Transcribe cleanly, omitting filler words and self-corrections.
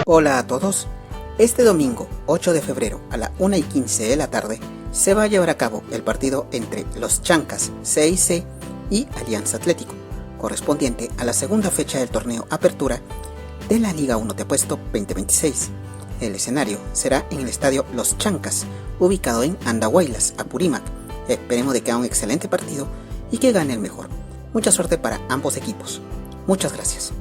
Hola a todos, este domingo 8 de febrero a la 1:15 de la tarde se va a llevar a cabo el partido entre los Chankas CYC y Alianza Atlético, correspondiente a la segunda fecha del Torneo Apertura de la Liga 1 Te Apuesto 2026. El escenario será en el estadio Los Chankas, ubicado en Andahuaylas, Apurímac. Esperemos de que haga un excelente partido y que gane el mejor. Mucha suerte para ambos equipos. Muchas gracias.